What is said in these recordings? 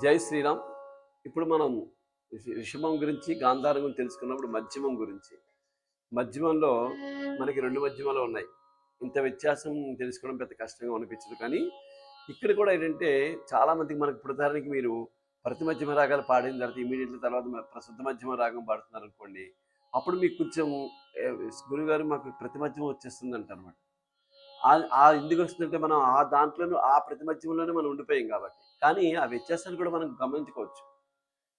జై శ్రీరామ్. ఇప్పుడు మనం రిషభం గురించి, గాంధారం గురించి తెలుసుకున్నప్పుడు మధ్యమం గురించి. మధ్యమంలో మనకి 2 మధ్యమాలు ఉన్నాయి. ఇంత వ్యత్యాసం తెలుసుకోవడం పెద్ద కష్టంగా అనిపించదు. కానీ ఇక్కడ కూడా ఏంటంటే చాలామందికి మనకు ఇప్పుడు ఉదాహరణకి మీరు ప్రతి మధ్యమ రాగాలు పాడిన తర్వాత ఇమీడియట్లీ తర్వాత శుద్ధ మధ్యమ రాగం పాడుతున్నారు అనుకోండి, అప్పుడు మీకు కొంచెం గురుగారు మాకు ప్రతి మధ్యమం వచ్చేస్తుంది అంటారనమాట. ఎందుకు వస్తుందంటే మనం ఆ దాంట్లోనూ ఆ ప్రతిమధ్యంలోనే మనం ఉండిపోయాం కాబట్టి. కానీ ఆ వ్యత్యాసాన్ని కూడా మనం గమనించుకోవచ్చు.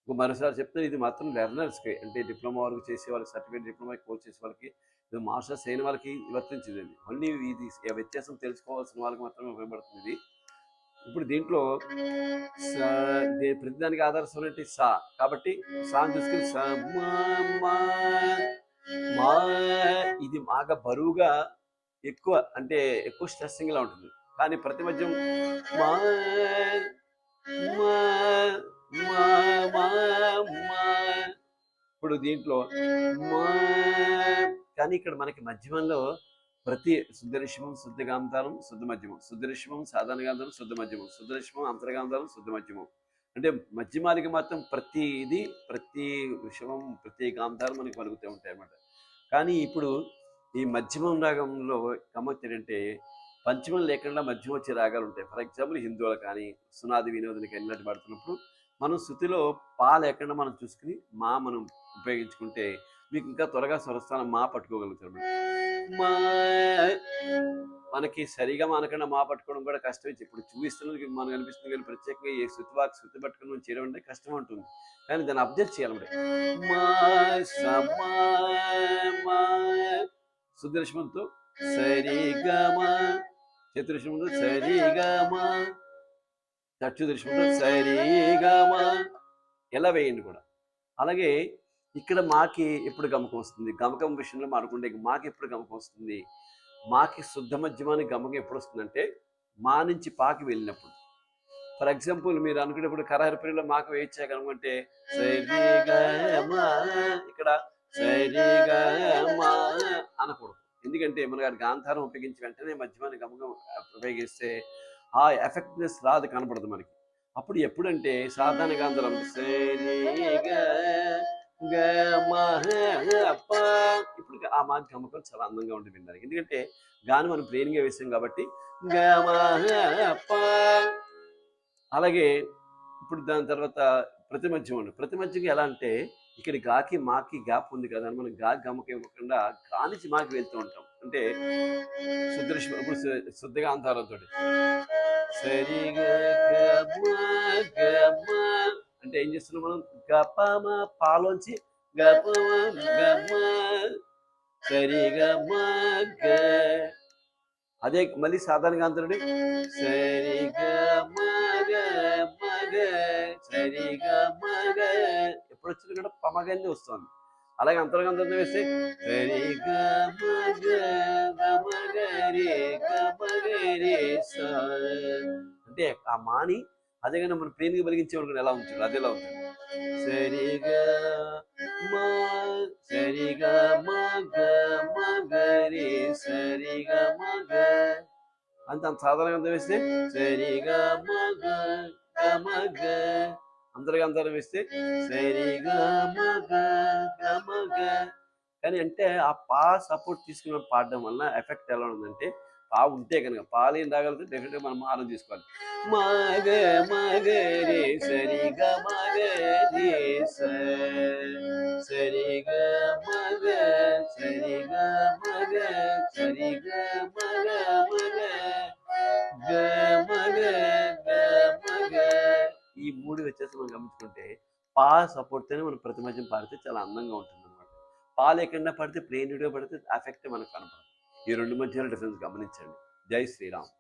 మరోసారి చెప్తే ఇది మాత్రం లెర్నర్స్కి, అంటే డిప్లొమా వరకు చేసే వాళ్ళకి, సర్టిఫికేట్ డిప్లొమా కోర్స్ చేసే వాళ్ళకి, ఇది మాస్టర్స్ అయిన వాళ్ళకి వర్తించింది. ఓన్లీ ఇది వ్యత్యాసం తెలుసుకోవాల్సిన వాళ్ళకి మాత్రమే ఉపయోగపడుతుంది ఇది. ఇప్పుడు దీంట్లో ప్రతిదానికి ఆధారం ఏంటి? సా. కాబట్టి సాని చూసుకుని స మా ఇది బాగా బరువుగా ఎక్కువ, అంటే ఎక్కువ స్ట్రెస్సింగ్ లా ఉంటుంది. కానీ ప్రతి మధ్యం మా ఇప్పుడు దీంట్లో మా, కానీ ఇక్కడ మనకి మధ్యమంలో ప్రతి శుద్ధ రిషభం, శుద్ధ గాంధారం, శుద్ధ మధ్యమం, శుద్ధ రిషభం, సాధారణ గాంధారం, శుద్ధ మధ్యమం, శుద్ధ రిషభం, అంతర్గాంధారం, శుద్ధ మధ్యమం. అంటే మధ్యమానికి మాత్రం ప్రతి రిషభం, ప్రతి గాంధారం మనకి పలుకుతూ ఉంటాయి అన్నమాట. కానీ ఇప్పుడు ఈ మధ్యమం రాగంలో గమ్మత్తు ఏంటంటే పంచమం లేకుండా మధ్యమం వచ్చే రాగాలు ఉంటాయి. ఫర్ ఎగ్జాంపుల్ హిందువులు కానీ, సునాది వినోదానికి వెళ్ళినట్టు పడుతున్నప్పుడు మనం శృతిలో పా లేకుండా మనం చూసుకుని మనం ఉపయోగించుకుంటే మీకు ఇంకా త్వరగా స్వరస్థానం మా పట్టుకోగలుగుతారు. మా మనకి సరిగా అనకుండా మా పట్టుకోవడం కూడా కష్టం. ఇప్పుడు చూపిస్తున్నది మనకు అనిపిస్తుంది, కానీ ప్రత్యేకంగా ఏ శృతి పట్టుకుని మనం చేయడం అంటే కష్టం ఉంటుంది. కానీ దాన్ని అబ్జర్వ్ చేయాలి. మా శుద్ధ సరిగమా, చతుర్షమంతో సరిగమా, చక్షుదృష్మంతో సరిగమా, ఎలా వేయండి కూడా. అలాగే ఇక్కడ మాకి ఎప్పుడు గమకం వస్తుంది? గమకం విషయంలో అనుకుంటే మాకి ఎప్పుడు గమకం వస్తుంది? మాకి శుద్ధ మధ్యమానికి గమకం ఎప్పుడు వస్తుందంటే మా నుంచి పాకి వెళ్ళినప్పుడు. ఫర్ ఎగ్జాంపుల్ మీరు అనుకునేప్పుడు కరహరిపురిలో మాకు వేయించాకనుకుంటే సరిగమా, ఇక్కడ సరిగమా అనకూడదు. ఎందుకంటే మన గారి గాంధారం ఉపయోగించి వెంటనే మధ్యమాన్ని గమకం ఉపయోగిస్తే ఆ ఎఫెక్ట్నెస్ రాదు, కనపడదు మనకి. అప్పుడు ఎప్పుడంటే సాధారణ గాంధారం ఇప్పుడు ఆ మా గమకం చాలా అందంగా ఉంటుంది వినడానికి. ఎందుకంటే గానం మనం ప్లేన్గా వేసాం కాబట్టి అలాగే ఇప్పుడు దాని తర్వాత ప్రతిమధ్యం ఎలా అంటే ఇక్కడ గాకి మాకి గ్యాప్ ఉంది కదా అని మనం గమకి ఇవ్వకుండా గా నుంచి మాకి వెళ్తూ ఉంటాం. అంటే ఇప్పుడు శుద్ధగా అంతారంతో అంటే ఏం చేస్తున్నాం మనం? గపమ పాలోంచి గపమ గమ సరిగమ గ. అదే మళ్ళీ సాధారణంగా అంతరుడి సరిగమ సరిగమగ, ఎప్పుడు వచ్చినా కూడా పమగంది వస్తుంది. అలాగే అంతర్గంధం వేస్తే అంటే ఆ మాని అదే కానీ మనం ప్లేన్గా వెలిగించేవాడు ఎలా ఉంటుంది, అది ఎలా ఉంటుంది? సరిగా సరిగా మగ మగరి సరిగా మగ అంత సాధారణంగా వేస్తే సరిగా మగ గమగ, అంతర్గంధారం వేస్తే సరిగా మగ గమగ. కానీ అంటే ఆ పా సపోర్ట్ తీసుకుని పాడడం వల్ల ఎఫెక్ట్ ఎలా ఉందంటే, పా ఉంటే కనుక పాలేం రాగలిగితే డెఫినెట్గా మనం మానం తీసుకోవాలి. మగ మగరి సరిగా మగరి సరిగా మగ సరిగా మగ సరిగా మగ మగ గమగ గమగ. ఈ 3 వ్యత్యాసం మనం గమనించుకుంటే పా సపోర్ట్తోనే మనం ప్రతి మధ్యం పాడితే చాలా అందంగా ఉంటుంది అనమాట. పా లేకుండా పడితే ప్లేన్గా పడితే ఎఫెక్ట్ మనకు కనపడదు. ఈ 2 మధ్యలో డిఫరెన్స్ గమనించండి. జై శ్రీరామ్.